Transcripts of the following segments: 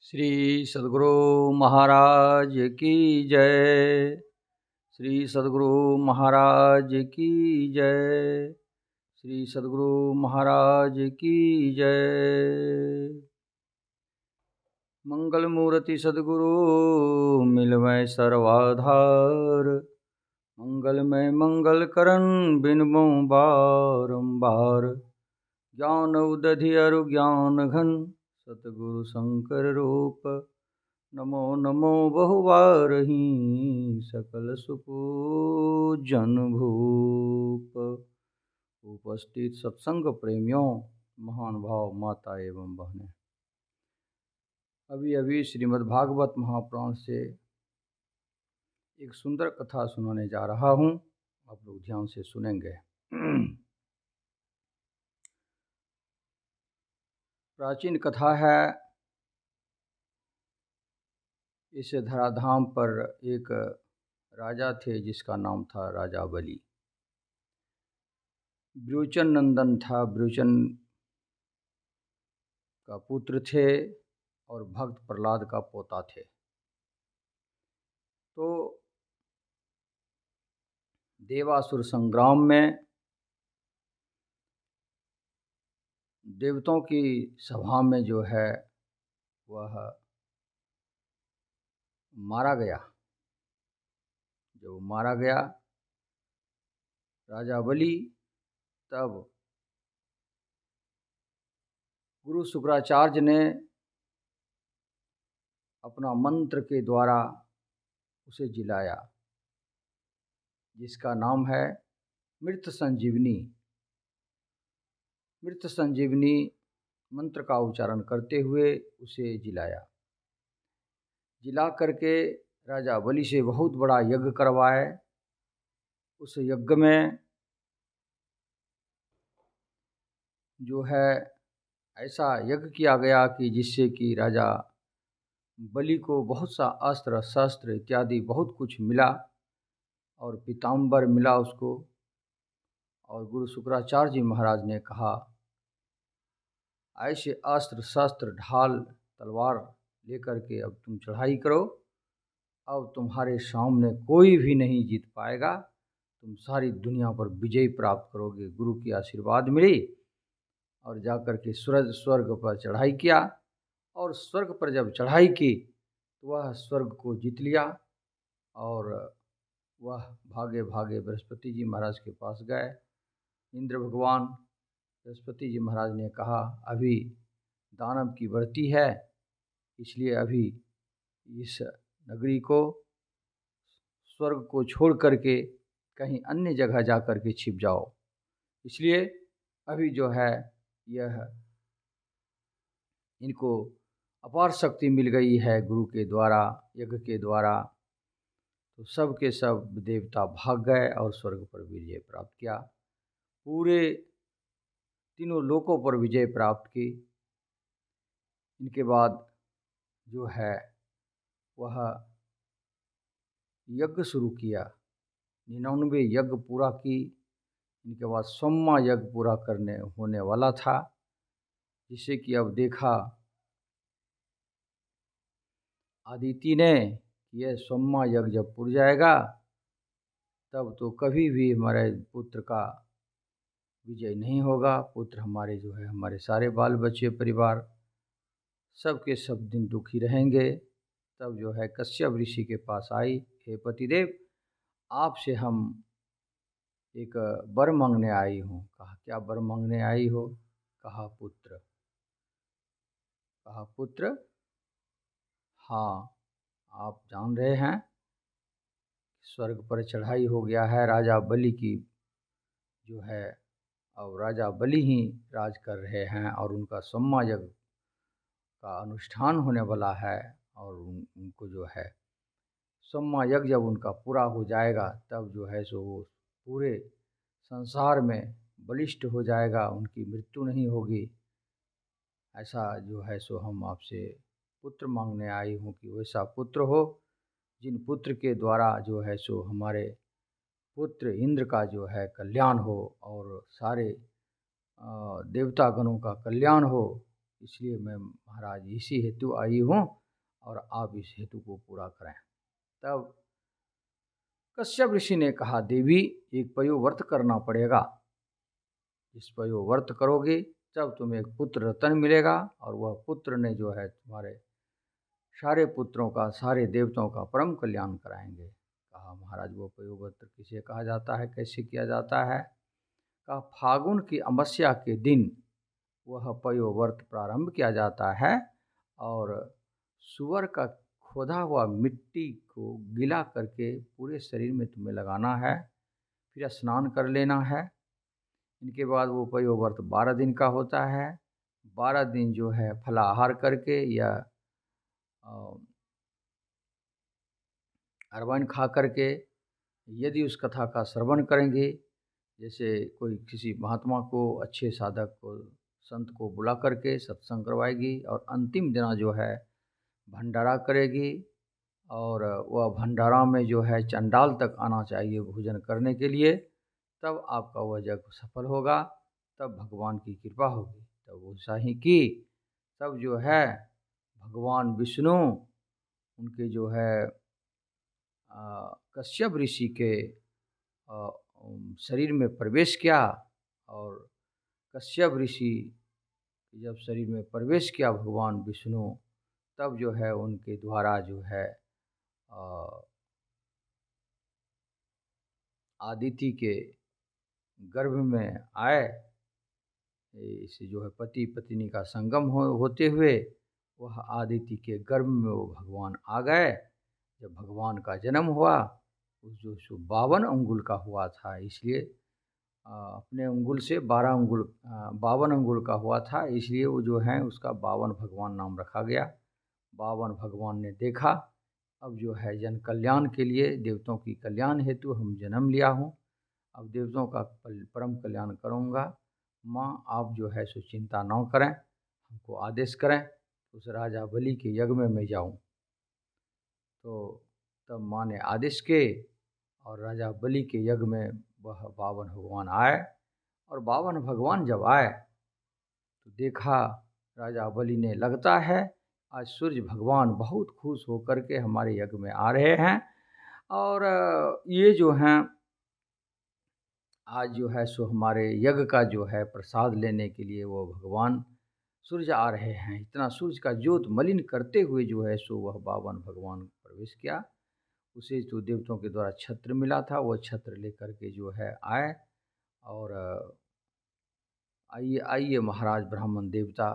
श्री सद्गुरु महाराज की जय। श्री सद्गुरु महाराज की जय। श्री सद्गुरु महाराज की जय। मंगल मूर्ति सद्गुरु मिलवै सर्वाधार। मंगलमय मंगल करन बिनबो बारंबार। ज्ञान उदधि अरु ज्ञान घन सतगुरु शंकर रूप। नमो नमो बहुवारहि सकल सुपूजन भूप। उपस्थित सत्संग प्रेमियों, महान भाव माता एवं बहनें, अभी श्रीमद् भागवत महापुराण से एक सुंदर कथा सुनाने जा रहा हूँ। आप लोग ध्यान से सुनेंगे। प्राचीन कथा है। इस धराधाम पर एक राजा थे जिसका नाम था राजा बलि। ब्रुचन नंदन था, ब्रुचन का पुत्र थे और भक्त प्रहलाद का पोता थे। तो देवासुर संग्राम में देवताओं की सभा में जो है वह मारा गया। जब मारा गया राजा बलि, तब गुरु शुक्राचार्य ने अपना मंत्र के द्वारा उसे जिलाया, जिसका नाम है मृत संजीवनी। मृत संजीवनी मंत्र का उच्चारण करते हुए उसे जिलाया। जिला करके राजा बलि से बहुत बड़ा यज्ञ करवाए। उस यज्ञ में जो है ऐसा यज्ञ किया गया कि जिससे कि राजा बलि को बहुत सा अस्त्र शस्त्र इत्यादि बहुत कुछ मिला और पीताम्बर मिला उसको। और गुरु शुक्राचार्य जी महाराज ने कहा, ऐसे अस्त्र शस्त्र ढाल तलवार लेकर के अब तुम चढ़ाई करो। अब तुम्हारे सामने कोई भी नहीं जीत पाएगा। तुम सारी दुनिया पर विजय प्राप्त करोगे। गुरु की आशीर्वाद मिली और जाकर के स्वर्ग पर चढ़ाई किया। और स्वर्ग पर जब चढ़ाई की तो वह स्वर्ग को जीत लिया। और वह भागे भागे बृहस्पति जी महाराज के पास गए। इंद्र भगवान बृहस्पति जी महाराज ने कहा, अभी दानव की बढ़ती है, इसलिए अभी इस नगरी को, स्वर्ग को छोड़ करके कहीं अन्य जगह जा कर के छिप जाओ। इसलिए अभी जो है यह इनको अपार शक्ति मिल गई है गुरु के द्वारा, यज्ञ के द्वारा। तो सब के सब देवता भाग गए और स्वर्ग पर विजय प्राप्त किया। पूरे तीनों लोकों पर विजय प्राप्त की। इनके बाद जो है वह यज्ञ शुरू किया। 99 यज्ञ पूरा की। इनके बाद 100वां यज्ञ पूरा करने होने वाला था, जिससे कि अब देखा आदिति ने, यह 100वां यज्ञ जब पूर जाएगा तब तो कभी भी हमारे पुत्र का विजय नहीं होगा। पुत्र हमारे जो है, हमारे सारे बाल बच्चे परिवार सब के सब दिन दुखी रहेंगे। तब जो है कश्यप ऋषि के पास आई, हे पतिदेव, आपसे हम एक वर मांगने आई हूँ। कहा, क्या वर मांगने आई हो? कहा, पुत्र। कहा, पुत्र? हाँ, आप जान रहे हैं स्वर्ग पर चढ़ाई हो गया है राजा बलि की जो है। अब राजा बलि ही राज कर रहे हैं और उनका 100वां यज्ञ का अनुष्ठान होने वाला है। और उनको जो है 100वां यज्ञ जब उनका पूरा हो जाएगा तब जो है सो वो पूरे संसार में बलिष्ठ हो जाएगा, उनकी मृत्यु नहीं होगी। ऐसा जो है सो हम आपसे पुत्र मांगने आई हूँ कि वैसा पुत्र हो जिन पुत्र के द्वारा जो है सो हमारे पुत्र इंद्र का जो है कल्याण हो और सारे देवतागणों का कल्याण हो। इसलिए मैं महाराज इसी हेतु आई हूँ और आप इस हेतु को पूरा करें। तब कश्यप ऋषि ने कहा, देवी एक पयोव्रत करना पड़ेगा। इस पयोव्रत करोगे तब तुम्हें एक पुत्र रतन मिलेगा और वह पुत्र ने जो है तुम्हारे सारे पुत्रों का, सारे देवताओं का परम कल्याण कराएंगे। कहा, महाराज वो पयोव्रत किसे कहा जाता है, कैसे किया जाता है? कहा, फागुन की अमावस्या के दिन वह पयोव्रत प्रारंभ किया जाता है और सुअर का खोदा हुआ मिट्टी को गीला करके पूरे शरीर में तुम्हें लगाना है, फिर स्नान कर लेना है। इनके बाद वो पयोव्रत 12 दिन का होता है। 12 दिन जो है फलाहार करके या अरवाइन खा करके यदि उस कथा का श्रवण करेंगे, जैसे कोई किसी महात्मा को, अच्छे साधक को, संत को बुला करके सत्संग करवाएगी और अंतिम दिन जो है भंडारा करेगी और वह भंडारा में जो है चंडाल तक आना चाहिए भोजन करने के लिए, तब आपका वह यज्ञ सफल होगा, तब भगवान की कृपा होगी। तब वैसा ही की, तब जो है भगवान विष्णु उनके जो है कश्यप ऋषि के शरीर में प्रवेश किया और कश्यप ऋषि जब शरीर में प्रवेश किया भगवान विष्णु, तब जो है उनके द्वारा जो है आदिति के गर्भ में आए। इसे जो है पति पत्नी का संगम होते हुए वह आदिति के गर्भ में वो भगवान आ गए। जब भगवान का जन्म हुआ उस जो 52 अंगुल का हुआ था, इसलिए अपने अंगुल से 52 अंगुल का हुआ था, इसलिए वो जो है उसका 52 भगवान नाम रखा गया। 52 भगवान ने देखा अब जो है जन कल्याण के लिए, देवताओं की कल्याण हेतु हम जन्म लिया हूँ, अब देवताओं का परम कल्याण करूँगा। माँ आप जो है सो चिंता ना करें, हमको आदेश करें उस राजा बलि के यज्ञ में मैं जाऊँ। तो तब माँ ने आदेश किए और राजा बलि के यज्ञ में वह 52 भगवान आए। और 52 भगवान जब आए तो देखा राजा बलि ने, लगता है आज सूर्य भगवान बहुत खुश होकर के हमारे यज्ञ में आ रहे हैं और ये जो हैं आज जो है सो हमारे यज्ञ का जो है प्रसाद लेने के लिए वो भगवान सूर्य आ रहे हैं। इतना सूर्य का ज्योत मलिन करते हुए जो है सो वह 52 भगवान प्रवेश किया। उसे तो देवताओं के द्वारा छत्र मिला था, वो छत्र लेकर के जो है आए और आइए आइए महाराज ब्राह्मण देवता,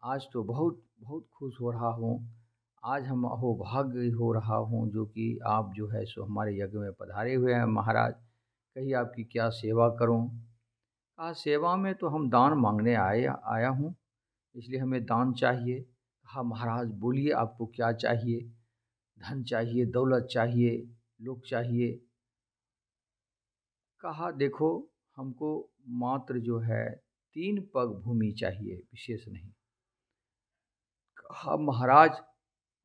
आज तो बहुत बहुत खुश हो रहा हूँ, आज हम अहोभाग्य हो रहा हूँ जो कि आप जो है सो हमारे यज्ञ में पधारे हुए हैं। महाराज कहिए आपकी क्या सेवा करूँ? कहा, सेवा में तो हम दान मांगने आया हूँ, इसलिए हमें दान चाहिए। कहा, महाराज बोलिए आपको क्या चाहिए? धन चाहिए, दौलत चाहिए, लोग चाहिए? कहा, देखो हमको मात्र जो है 3 पग भूमि चाहिए, विशेष नहीं। कहा, महाराज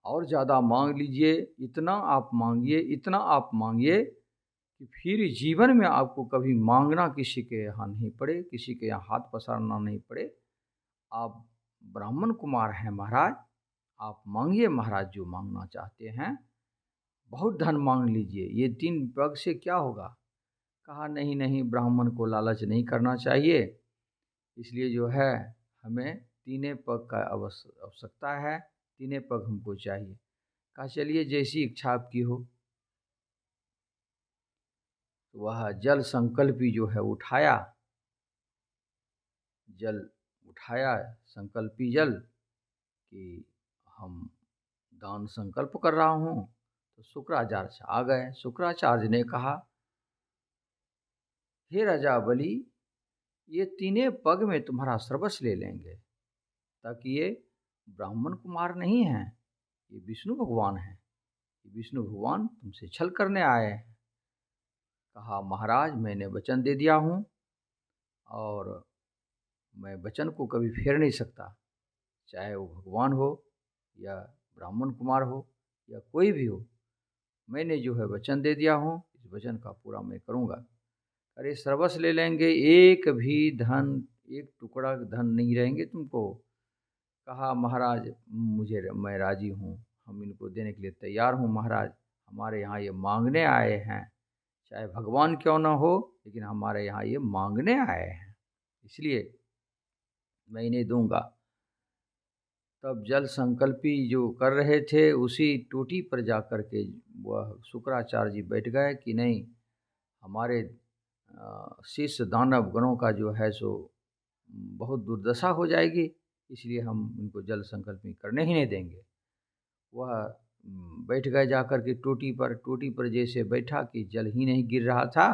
और ज़्यादा मांग लीजिए, इतना आप मांगिए, इतना आप मांगिए कि फिर जीवन में आपको कभी मांगना किसी के यहाँ नहीं पड़े, किसी के यहाँ हाथ पसारना नहीं पड़े। आप ब्राह्मण कुमार हैं महाराज, आप मांगिए महाराज जो मांगना चाहते हैं, बहुत धन मांग लीजिए, ये 3 पग से क्या होगा? कहा, नहीं नहीं, ब्राह्मण को लालच नहीं करना चाहिए, इसलिए जो है हमें 3 पग का आवश्यकता है, 3 पग हमको चाहिए। कहा, चलिए जैसी इच्छा आपकी हो। वह जल संकल्पी जो है उठाया, जल उठाया, संकल्पी जल कि हम दान संकल्प कर रहा हूँ। तो शुक्राचार्य आ गए। शुक्राचार्य ने कहा, हे राजा बलि, ये 3 पग में तुम्हारा सर्वस्व ले लेंगे, ताकि ये ब्राह्मण कुमार नहीं हैं, ये विष्णु भगवान हैं, ये विष्णु भगवान तुमसे छल करने आए हैं। कहा, महाराज मैंने वचन दे दिया हूँ और मैं वचन को कभी फेर नहीं सकता, चाहे वो भगवान हो या ब्राह्मण कुमार हो या कोई भी हो, मैंने जो है वचन दे दिया हूँ, इस वचन का पूरा मैं करूँगा। अरे सर्वस्व ले लेंगे, एक भी धन, एक टुकड़ा धन नहीं रहेंगे तुमको, कहा महाराज मैं राजी हूँ, हम इनको देने के लिए तैयार हूँ महाराज, हमारे यहाँ ये मांगने आए हैं, चाहे भगवान क्यों ना हो लेकिन हमारे यहाँ ये मांगने आए हैं, इसलिए मैं इन्हें दूंगा। तब जल संकल्पी जो कर रहे थे उसी टोटी पर जा कर के वह शुक्राचार्य जी बैठ गए कि नहीं, हमारे शिष्य दानव गणों का जो है सो बहुत दुर्दशा हो जाएगी, इसलिए हम इनको जल संकल्पी करने ही नहीं देंगे। वह बैठ गए जाकर के टोटी पर जैसे बैठा कि जल ही नहीं गिर रहा था।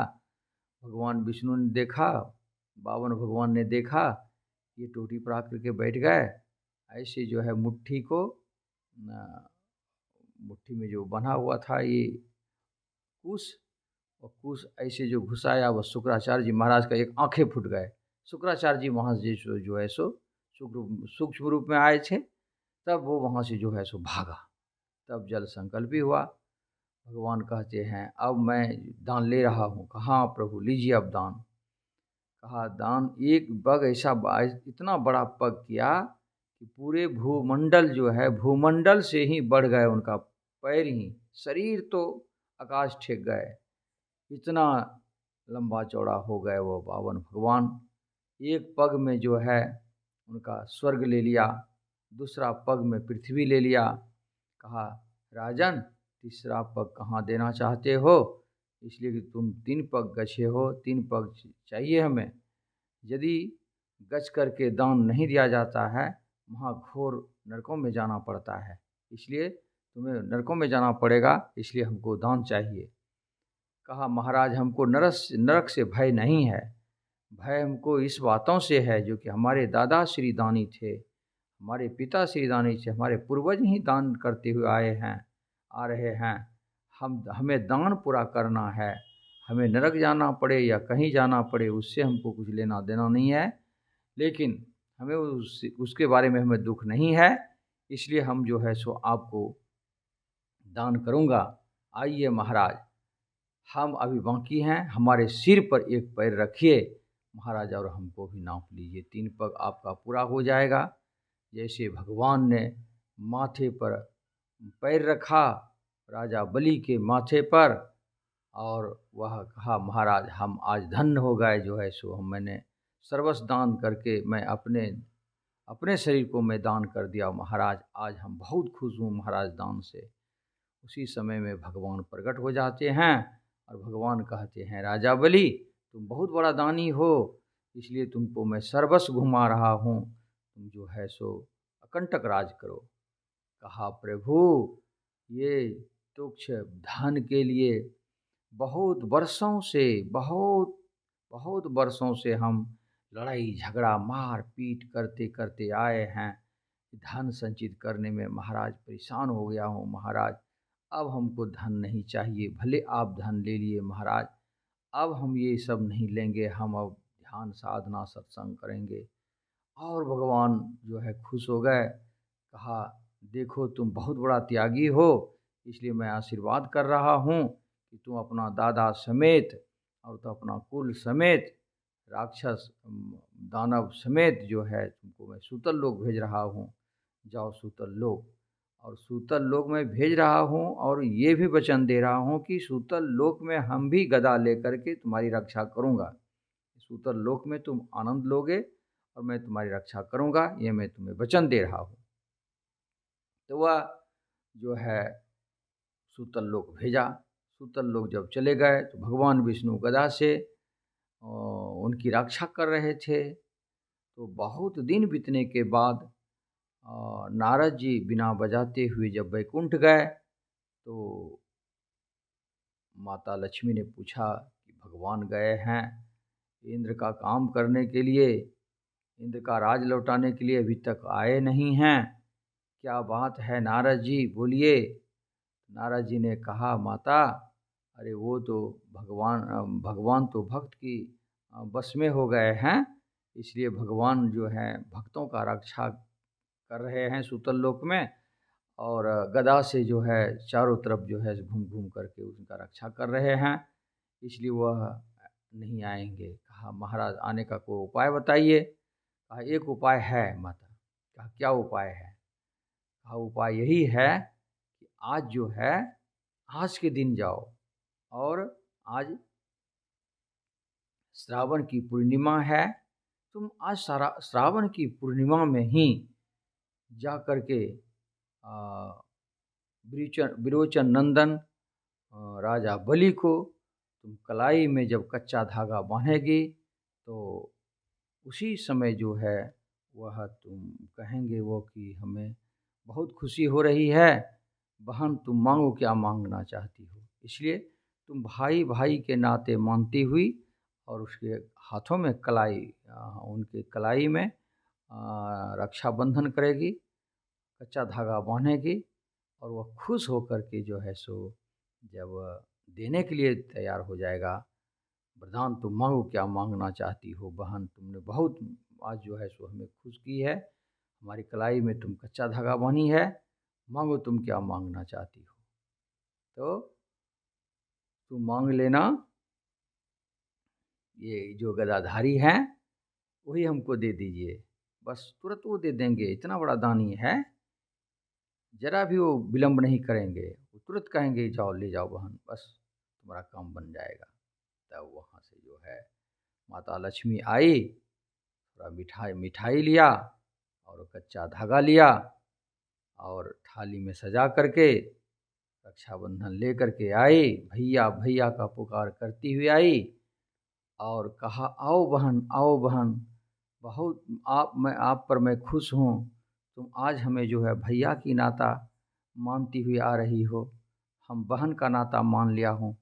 भगवान विष्णु ने देखा, बावन भगवान ने देखा, ये टोटी पर आकर के बैठ गए। ऐसे जो है मुट्ठी में जो बना हुआ था ये कुश, और कुश ऐसे जो घुसाया वह शुक्राचार्य जी महाराज का एक आंखें फूट गए। शुक्राचार्य जी महाराज जी जो है सो सूक्ष्म रूप में आए थे, तब वो वहाँ से जो है सो भागा। तब जल संकल्प भी हुआ। भगवान कहते हैं अब मैं दान ले रहा हूँ। कहाँ प्रभु लीजिए अब दान। कहा दान एक पग ऐसा इतना बड़ा पग किया कि पूरे भूमंडल जो है भूमंडल से ही बढ़ गए उनका पैर ही, शरीर तो आकाश ठेक गए, इतना लंबा चौड़ा हो गए वो बावन भगवान। एक पग में जो है उनका स्वर्ग ले लिया, दूसरा पग में पृथ्वी ले लिया। कहा राजन तीसरा पग कहाँ देना चाहते हो, इसलिए कि तुम 3 पग गछे हो, 3 पग चाहिए हमें। यदि गच करके दान नहीं दिया जाता है महाघोर नरकों में जाना पड़ता है, इसलिए तुम्हें नरकों में जाना पड़ेगा, इसलिए हमको दान चाहिए। कहा महाराज हमको नरक से भय नहीं है, भय हमको इस बातों से है जो कि हमारे दादा श्री दानी थे, हमारे पिता श्री दानी थे, हमारे पूर्वज ही दान करते हुए आए हैं, आ रहे हैं। हमें दान पूरा करना है, हमें नरक जाना पड़े या कहीं जाना पड़े उससे हमको कुछ लेना देना नहीं है, लेकिन हमें उसके बारे में हमें दुख नहीं है, इसलिए हम जो है सो आपको दान करूँगा। आइए महाराज हम अभी बाकी हैं, हमारे सिर पर एक पैर रखिए महाराज और हमको भी नाप लीजिए, 3 पग आपका पूरा हो जाएगा। जैसे भगवान ने माथे पर पैर रखा राजा बलि के माथे पर, और वह कहा महाराज हम आज धन्य हो गए, जो है सो मैंने सर्वस्व दान करके मैं अपने शरीर को मैं दान कर दिया महाराज, आज हम बहुत खुश हूँ महाराज दान से। उसी समय में भगवान प्रकट हो जाते हैं और भगवान कहते हैं राजा बलि तुम बहुत बड़ा दानी हो, इसलिए तुमको मैं सर्वस्व घुमा रहा हूँ, तुम जो है सो अकंटक राज करो। कहा प्रभु ये तुच्छ धन के लिए बहुत वर्षों से हम लड़ाई झगड़ा मार पीट करते करते आए हैं, धन संचित करने में महाराज परेशान हो गया हूँ महाराज, अब हमको धन नहीं चाहिए, भले आप धन ले लिए महाराज, अब हम ये सब नहीं लेंगे, हम अब ध्यान साधना सत्संग करेंगे। और भगवान जो है खुश हो गए। कहा देखो तुम बहुत बड़ा त्यागी हो, इसलिए मैं आशीर्वाद कर रहा हूँ कि तुम अपना दादा समेत और तो अपना कुल समेत राक्षस दानव समेत जो है तुमको मैं सूतल लोक भेज रहा हूँ, जाओ सूतल लोक। और सूतल लोक में भेज रहा हूँ और ये भी वचन दे रहा हूँ कि सूतल लोक में हम भी गदा लेकर के तुम्हारी रक्षा करूँगा, सूतल लोक में तुम आनंद लोगे और मैं तुम्हारी रक्षा करूँगा, ये मैं तुम्हें वचन दे रहा हूँ। तो वह जो है सूतल लोक भेजा। सूतल लोक जब चले गए तो भगवान विष्णु गदा से उनकी रक्षा कर रहे थे। तो बहुत दिन बीतने के बाद नारद जी बिना बजाते हुए जब वैकुंठ गए तो माता लक्ष्मी ने पूछा कि भगवान गए हैं इंद्र का काम करने के लिए, इंद्र का राज लौटाने के लिए, अभी तक आए नहीं हैं, क्या बात है नारद जी बोलिए। नारद जी ने कहा माता अरे वो तो भगवान तो भक्त की बस में हो गए हैं, इसलिए भगवान जो है भक्तों का रक्षा कर रहे हैं सूतल लोक में, और गदा से जो है चारों तरफ जो है घूम घूम करके उनका रक्षा कर रहे हैं, इसलिए वह नहीं आएंगे। कहा महाराज आने का कोई उपाय बताइए। कहा एक उपाय है माता। कहा क्या उपाय है? कहा उपाय यही है कि आज जो है, आज के दिन जाओ और आज श्रावण की पूर्णिमा है, तुम आज श्रावण की पूर्णिमा में ही जा कर के विरोचन नंदन राजा बलि को तुम कलाई में जब कच्चा धागा बांधेगी तो उसी समय जो है वह तुम कहेंगे वो कि हमें बहुत खुशी हो रही है, बहन तुम मांगो क्या मांगना चाहती हो। इसलिए तुम भाई भाई के नाते मानती हुई और उसके हाथों में कलाई, उनके कलाई में रक्षाबंधन करेगी, कच्चा धागा बांधेगी और वह खुश होकर के जो है सो जब देने के लिए तैयार हो जाएगा, वरदान तुम मांगो क्या मांगना चाहती हो बहन, तुमने बहुत आज जो है सो हमें खुश की है, हमारी कलाई में तुम कच्चा धागा बांधी है, मांगो तुम क्या मांगना चाहती हो। तो तुम मांग लेना, ये जो गदाधारी हैं वही हमको दे दीजिए, बस तुरंत वो दे देंगे, इतना बड़ा दानी है, जरा भी वो विलम्ब नहीं करेंगे, वो तुरंत कहेंगे जाओ ले जाओ बहन, बस तुम्हारा काम बन जाएगा। तब वहाँ से जो है माता लक्ष्मी आई, थोड़ा मिठाई लिया और कच्चा धागा लिया और थाली में सजा करके रक्षाबंधन ले करके आई, भैया भैया का पुकार करती हुई आई और कहा आओ बहन, बहुत आप पर मैं खुश हूँ, तुम आज हमें जो है भैया की नाता मानती हुई आ रही हो, हम बहन का नाता मान लिया हूँ,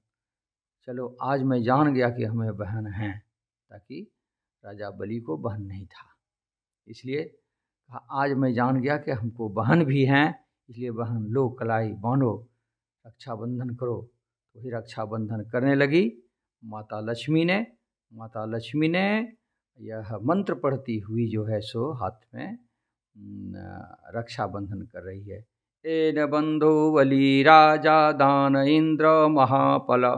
चलो आज मैं जान गया कि हमें बहन हैं, ताकि राजा बलि को बहन नहीं था, इसलिए कहा आज मैं जान गया कि हमको बहन भी हैं, इसलिए बहन लो कलाई बांधो, रक्षाबंधन करो। तो वही रक्षाबंधन करने लगी माता लक्ष्मी ने यह मंत्र पढ़ती हुई जो है सो हाथ में रक्षाबंधन कर रही है। एन बंधो बलि राजा दान इंद्र महापल,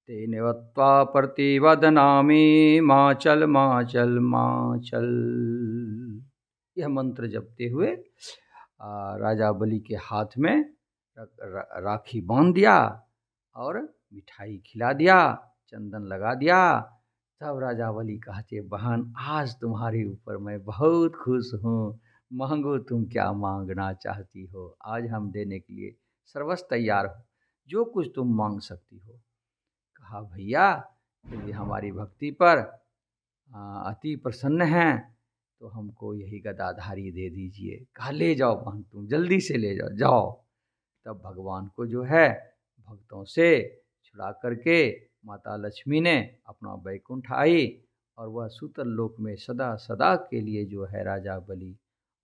तेन वत्वा प्रतिवदनामि माचल माचल माचल। यह मंत्र जपते हुए राजा बलि के हाथ में राखी बांध दिया और मिठाई खिला दिया, चंदन लगा दिया। तब राजा बलि कहते बहन आज तुम्हारे ऊपर मैं बहुत खुश हूँ, मांगो तुम क्या मांगना चाहती हो, आज हम देने के लिए सर्वस्व तैयार हो, जो कुछ तुम मांग सकती हो। कहा भैया यदि हमारी भक्ति पर अति प्रसन्न हैं तो हमको यही गदाधारी दे दीजिए। कहा ले जाओ बहन तुम जल्दी से ले जाओ, जाओ। तब भगवान को जो है भक्तों से छुड़ा करके माता लक्ष्मी ने अपना वैकुंठ आई और वह सूतल लोक में सदा सदा के लिए जो है राजा बलि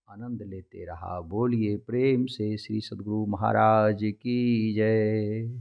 आनंद लेते रहा। बोलिए प्रेम से श्री सद्गुरु महाराज की जय।